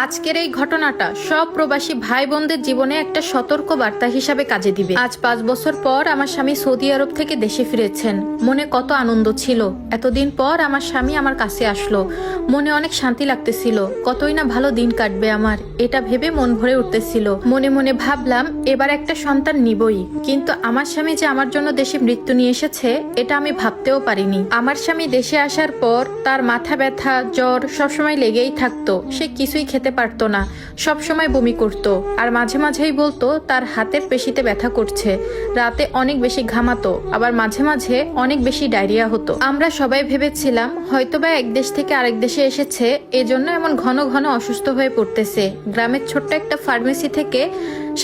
আজকের এই ঘটনাটা সব প্রবাসী ভাই বোনদের জীবনে একটা সতর্ক বার্তা হিসাবে কাজে দিবে। আজ 5 বছর পর আমার স্বামী সৌদি আরব থেকে দেশে ফিরেছেন। মনে কত আনন্দ ছিল। এতদিন পর আমার স্বামী আমার কাছে আসলো, মনে অনেক শান্তি লাগতেছিল। কতই না ভালো দিন কাটবে আমার, এটা ভেবে মন ভরে উঠতেছিল। মনে মনে ভাবলাম এবার একটা সন্তান নিবই, কিন্তু আমার স্বামী যে আমার জন্য দেশে মৃত্যু নিয়ে এসেছে এটা আমি ভাবতেও পারিনি। আমার স্বামী দেশে আসার পর তার মাথা ব্যথা, জ্বর সবসময় লেগেই থাকতো। সে কিছুই খেতে পারতো না, সবসময় বমি করতো, আর মাঝে মাঝেই বলতো তার হাতের পেশিতে ব্যথা করছে। রাতে অনেক বেশি ঘামাতো, আবার মাঝে মাঝে অনেক বেশি ডায়রিয়া হতো। আমরা সবাই ভেবেছিলাম হয়তোবা এক দেশ থেকে আরেক দেশে এসেছে, এজন্য এমন ঘন ঘন অসুস্থ হয়ে পড়তেছে। গ্রামের ছোট্ট একটা ফার্মেসি থেকে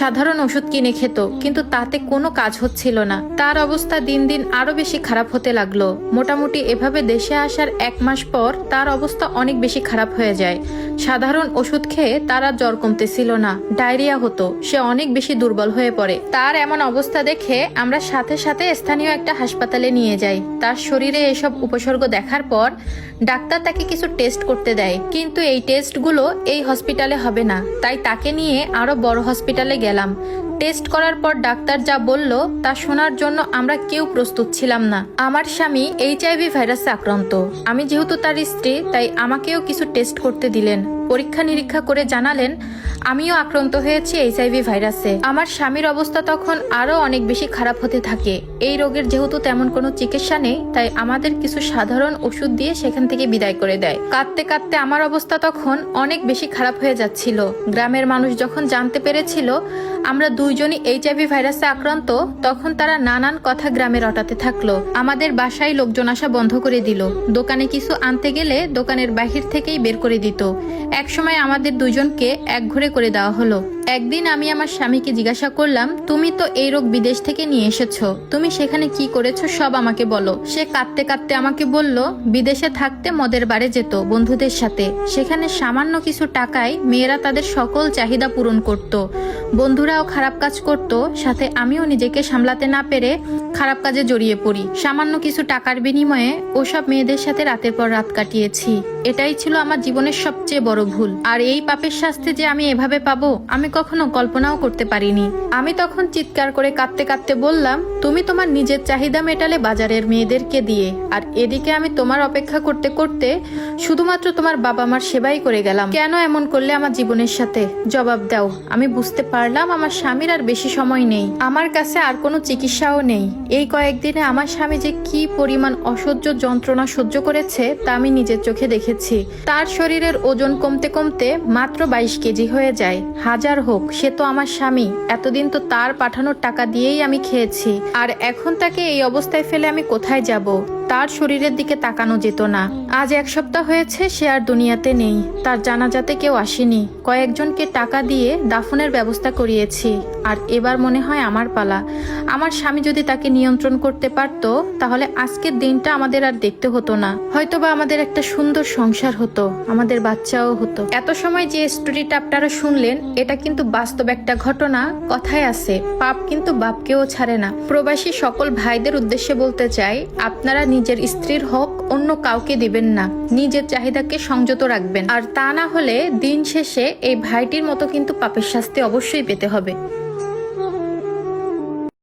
সাধারণ ওষুধ কিনে খেত, কিন্তু তাতে কোনো কাজ হচ্ছিল না। তার অবস্থা দিন দিন আরো বেশি খারাপ হতে লাগলো। মোটামুটি এভাবে দেশে আসার 1 মাস পর তার অবস্থা অনেক বেশি খারাপ হয়ে যায়। সাধারণ ওষুধ খেয়ে তার আর জ্বর কমতেছিল না, ডায়রিয়া হতো। সে অনেক বেশি দুর্বল হয়ে পড়ে। তার এমন অবস্থা দেখে আমরা সাথে সাথে স্থানীয় একটা হাসপাতালে নিয়ে যাই। তার শরীরে এসব উপসর্গ দেখার পর ডাক্তার তাকে কিছু টেস্ট করতে দেয়, কিন্তু এই টেস্টগুলো এই হসপিটালে হবে না। তাই তাকে নিয়ে আরো বড় হসপিটালে গেলাম। টেস্ট করার পর ডাক্তার যা বলল তা শোনার জন্য আমরা কেউ প্রস্তুত ছিলাম না। আমার স্বামী HIV ভাইরাসে আক্রান্ত। আমি যেহেতু তার স্ত্রী, তাই আমাকেও কিছু টেস্ট করতে দিলেন। পরীক্ষা নিরীক্ষা করে জানালেন আমিও আক্রান্ত হয়েছি HIV ভাইরাসে। আমার স্বামীর অবস্থা তখন আরো অনেক বেশি খারাপ হতে থাকে। এই রোগের যেহেতু তেমন কোনো চিকিৎসা নেই, তাই আমাদের কিছু সাধারণ ওষুধ দিয়ে সেখান থেকে বিদায় করে দেয়। কাঁদতে কাঁদতে আমার অবস্থা তখন অনেক বেশি খারাপ হয়ে যাচ্ছিল। গ্রামের মানুষ যখন জানতে পেরেছিল আমরা দুইজনই HIV ভাইরাসে আক্রান্ত, তখন তারা নানান কথা গ্রামে রটাতে থাকলো। আমাদের বাসায় লোকজন আসা বন্ধ করে দিল। দোকানে কিছু আনতে গেলে দোকানের বাহির থেকেই বের করে দিত। একসময় আমাদের দুইজনকে একঘরে করে দেওয়া হলো। একদিন আমি আমার স্বামীকে জিজ্ঞাসা করলাম, তুমি তো এই রোগ বিদেশ থেকে নিয়ে এসেছো, তুমি সেখানে কি করেছো সব আমাকে বলো। সে কাঁদতে কাঁদতে আমাকে বলল বিদেশে থাকতে মদের বারে যেত বন্ধুদের সাথে। সেখানে সামান্য কিছু টাকায় মেয়েরা তাদের সকল চাহিদা পূরণ করত। বন্ধুরাও খারাপ কাজ করত, সাথে আমিও নিজেকে সামলাতে না পেরে খারাপ কাজে জড়িয়ে পড়ি। সামান্য কিছু টাকার বিনিময়ে ওসব মেয়েদের সাথে রাতের পর রাত কাটিয়েছি। এটাই ছিল আমার জীবনের সবচেয়ে বড় ভুল। আর এই পাপের শাস্তি যে আমি এভাবে পাবো আমি কখনো কল্পনাও করতে পারিনি। আমি তখন চিৎকার করে কাঁদতে কাঁদতে বললাম, তুমি তোমার নিজের চাহিদা মেটালে বাজারের মেয়েদেরকে দিয়ে, আর এদিকে আমি তোমার অপেক্ষা করতে করতে শুধুমাত্র তোমার বাবা মার সেবাই করে গেলাম। কেন এমন করলে আমার জীবনের সাথে? জবাব দাও। আমি বুঝতে পারলাম আমার স্বামীর আর বেশি সময় নেই, আমার কাছে আর কোনো চিকিৎসাও নেই। এই কয়েকদিনে আমার স্বামী যে কি পরিমাণ অসহ্য যন্ত্রণা সহ্য করেছে তা আমি নিজের চোখে দেখেছি। তার শরীরের ওজন কমতে কমতে মাত্র 22 কেজি হয়ে যায়। হাজার হোক, সে তো আমার স্বামী। এতদিন তো তার পাঠানোর টাকা দিয়েই আমি খেয়েছি, আর এখন তাকে এই অবস্থায় ফেলে আমি কোথায় যাব? তার শরীরের দিকে তাকানো যেত না। আজ 1 সপ্তাহ হয়েছে সে আর দুনিয়াতে নেই। তার জানাজাতে কেউ আসেনি। কয়েকজনকে টাকা দিয়ে দাফনের ব্যবস্থা করিয়েছি, আর এবার মনে হয় আমার পালা। আমার স্বামী যদি তাকে নিয়ন্ত্রণ করতে পারতো, তাহলে আজকের দিনটা আমাদের আর দেখতে হতো না। হয়তোবা আমাদের একটা সুন্দর সংসার হতো, আমাদের বাচ্চাও হতো। এত সময় যে স্টোরিটা আপনারা শুনলেন, এটা কিন্তু বাস্তব একটা ঘটনা। কথায় আছে, পাপ কিন্তু বাপকেও ছাড়ে না। প্রবাসী সকল ভাইদের উদ্দেশ্যে বলতে চাই, আপনারা নিজের স্ত্রীর হক অন্য কাউকে দিবেন না। নিজের চাহিদাকে সংযত রাখবেন, আর তা না হলে দিন শেষে এই ভাইটির মতো কিন্তু পাপের শাস্তি অবশ্যই পেতে হবে।